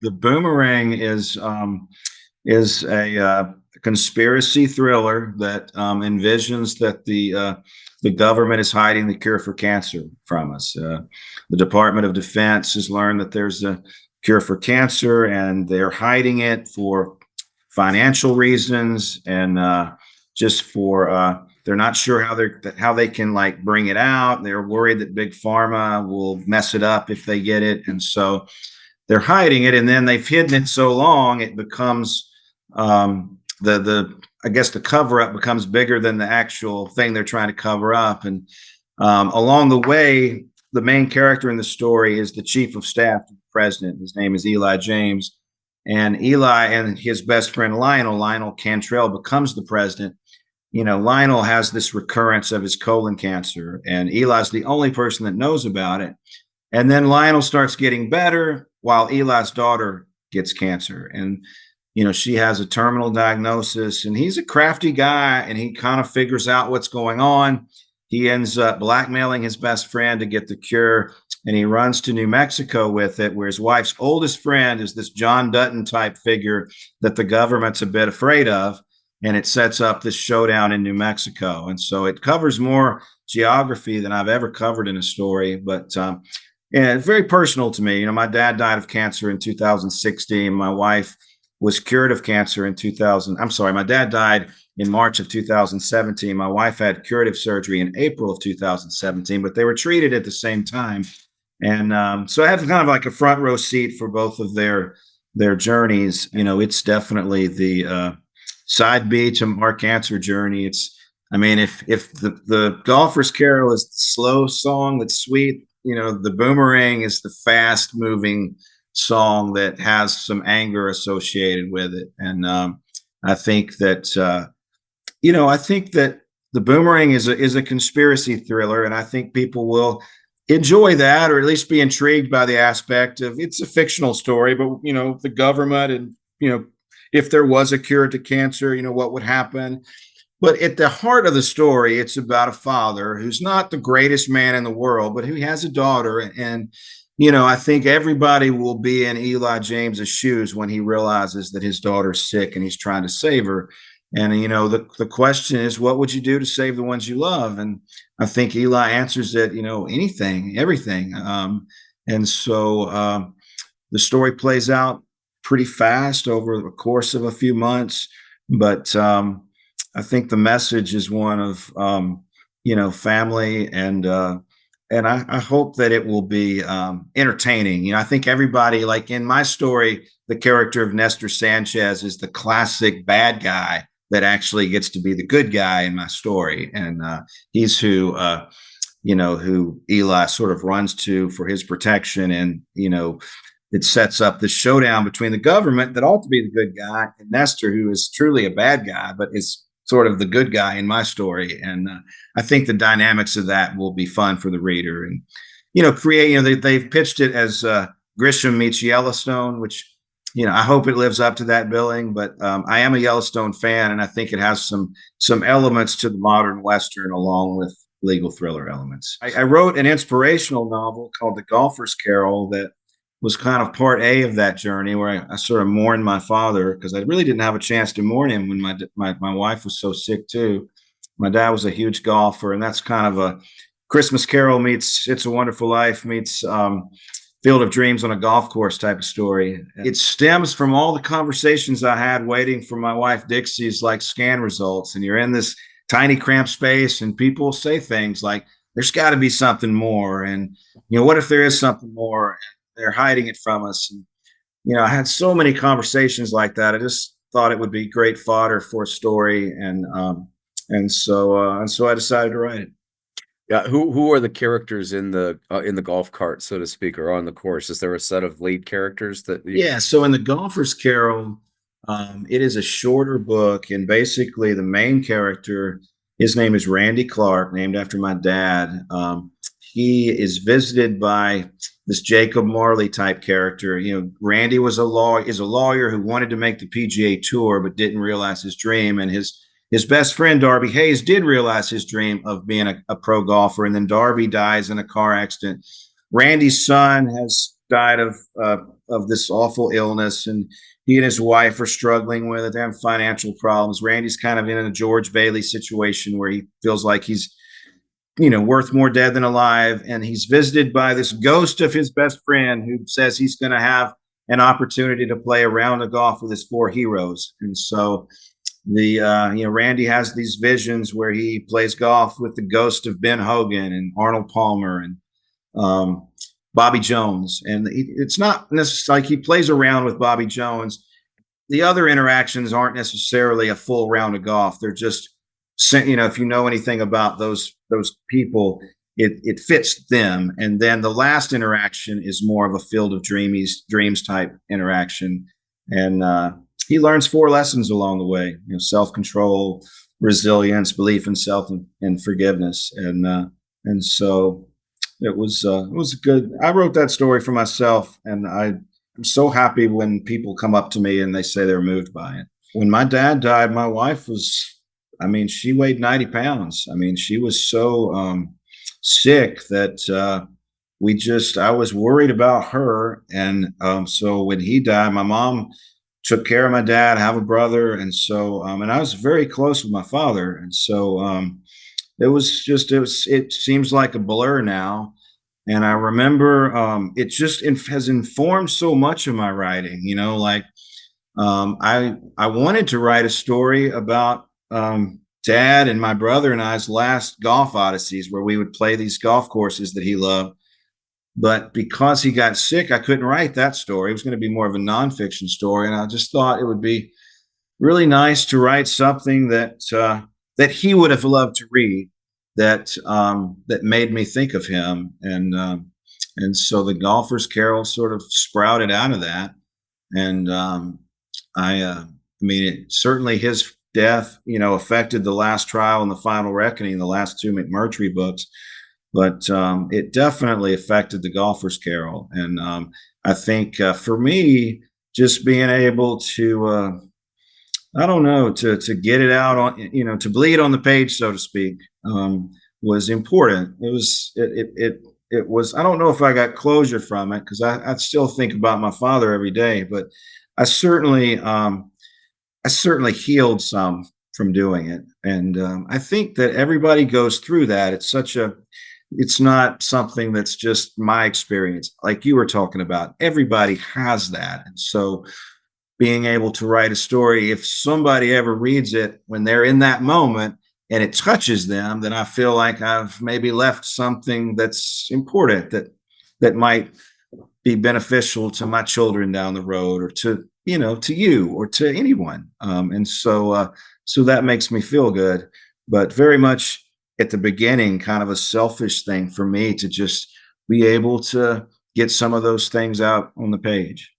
the Boomerang is a conspiracy thriller that envisions that the government is hiding the cure for cancer from us. The Department of Defense has learned that there's a cure for cancer, and they're hiding it for financial reasons and just for they're not sure how they can like bring it out. They're worried that big pharma will mess it up if they get it, and so they're hiding it. And then they've hidden it so long it becomes the I guess the cover up becomes bigger than the actual thing they're trying to cover up. And along the way, the main character in the story is the chief of staff to the president. His name is Eli James, and Eli and his best friend Lionel Cantrell becomes the president. Lionel has this recurrence of his colon cancer, and Eli's the only person that knows about it. And then Lionel starts getting better while Eli's daughter gets cancer. And, she has a terminal diagnosis, and he's a crafty guy, and he kind of figures out what's going on. He ends up blackmailing his best friend to get the cure, and he runs to New Mexico with it, where his wife's oldest friend is this John Dutton type figure that the government's a bit afraid of. And it sets up this showdown in New Mexico. And so it covers more geography than I've ever covered in a story, but and it's very personal to me. My dad died of cancer in 2016. My wife was cured of cancer in 2000. I'm sorry, my dad died in March of 2017. My wife had curative surgery in April of 2017, but they were treated at the same time. And so I had kind of like a front row seat for both of their journeys. It's definitely the side B to our cancer journey. If the Golfer's Carol is the slow song that's sweet, the Boomerang is the fast moving song that has some anger associated with it. And I think that the Boomerang is a conspiracy thriller, and I think people will enjoy that, or at least be intrigued by the aspect of it's a fictional story, but the government and if there was a cure to cancer, what would happen? But at the heart of the story, it's about a father who's not the greatest man in the world, but who has a daughter. And, I think everybody will be in Eli James's shoes when he realizes that his daughter's sick and he's trying to save her. And, the question is, what would you do to save the ones you love? And I think Eli answers it, anything, everything. And so the story plays out pretty fast over the course of a few months. But I think the message is one of, family, and I hope that it will be entertaining. I think everybody, like in my story, the character of Nestor Sanchez is the classic bad guy that actually gets to be the good guy in my story. And he's who Eli sort of runs to for his protection. And, it sets up the showdown between the government that ought to be the good guy and Nestor, who is truly a bad guy, but is sort of the good guy in my story. And I think the dynamics of that will be fun for the reader. And, they've pitched it as Grisham meets Yellowstone, which, I hope it lives up to that billing. But I am a Yellowstone fan, and I think it has some elements to the modern Western along with legal thriller elements. I wrote an inspirational novel called The Golfer's Carol that was kind of part A of that journey, where I sort of mourned my father, because I really didn't have a chance to mourn him when my wife was so sick too. My dad was a huge golfer, and that's kind of a Christmas Carol meets It's a Wonderful Life meets Field of Dreams on a golf course type of story. It stems from all the conversations I had waiting for my wife Dixie's scan results, and you're in this tiny cramped space, and people say things like, "There's got to be something more," and what if there is something more? They're hiding it from us. And, I had so many conversations like that. I just thought it would be great fodder for a story. And so I decided to write it. Yeah. Who are the characters in the golf cart, so to speak, or on the course? Is there a set of lead characters that Yeah. So in the Golfer's Carol, it is a shorter book, and basically the main character, his name is Randy Clark, named after my dad. He is visited by this Jacob Marley type character. Randy is a lawyer who wanted to make the PGA Tour but didn't realize his dream. And his best friend Darby Hayes did realize his dream of being a pro golfer. And then Darby dies in a car accident. Randy's son has died of this awful illness, and he and his wife are struggling with it. They have financial problems. Randy's kind of in a George Bailey situation where he feels like he's, worth more dead than alive. And he's visited by this ghost of his best friend who says he's going to have an opportunity to play a round of golf with his four heroes. And so Randy has these visions where he plays golf with the ghost of Ben Hogan and Arnold Palmer and Bobby Jones. And it's not necessarily like he plays around with Bobby Jones. The other interactions aren't necessarily a full round of golf. They're just, if you know anything about those people, it fits them. And then the last interaction is more of a field of dreams type interaction. And he learns 4 lessons along the way: self-control, resilience, belief in self, and forgiveness. And so it was good. I wrote that story for myself, and I'm so happy when people come up to me and they say they're moved by it. When my dad died, my wife she weighed 90 pounds. She was so sick that I was worried about her. And so when he died, my mom took care of my dad. I have a brother. And so, and I was very close with my father. And so it seems like a blur now. And I remember it just has informed so much of my writing. I wanted to write a story about Dad and my brother and I's last golf odysseys, where we would play these golf courses that he loved. But because he got sick, I couldn't write that story. It was going to be more of a nonfiction story. And I just thought it would be really nice to write something that he would have loved to read, that made me think of him. And so the Golfer's Carol sort of sprouted out of that. And certainly his death, affected the Last Trial and the Final Reckoning, the last 2 McMurtry books. But it definitely affected the Golfer's Carol. And I think for me, just being able to, to get it out on, to bleed on the page, so to speak, was important. It was, I don't know if I got closure from it, because I still think about my father every day, but I certainly healed some from doing it. And I think that everybody goes through that. It's not something that's just my experience, like you were talking about. Everybody has that. And so being able to write a story, if somebody ever reads it when they're in that moment and it touches them, then I feel like I've maybe left something that's important, that might be beneficial to my children down the road, or to you, or to anyone. And so that makes me feel good. But very much at the beginning, kind of a selfish thing for me to just be able to get some of those things out on the page.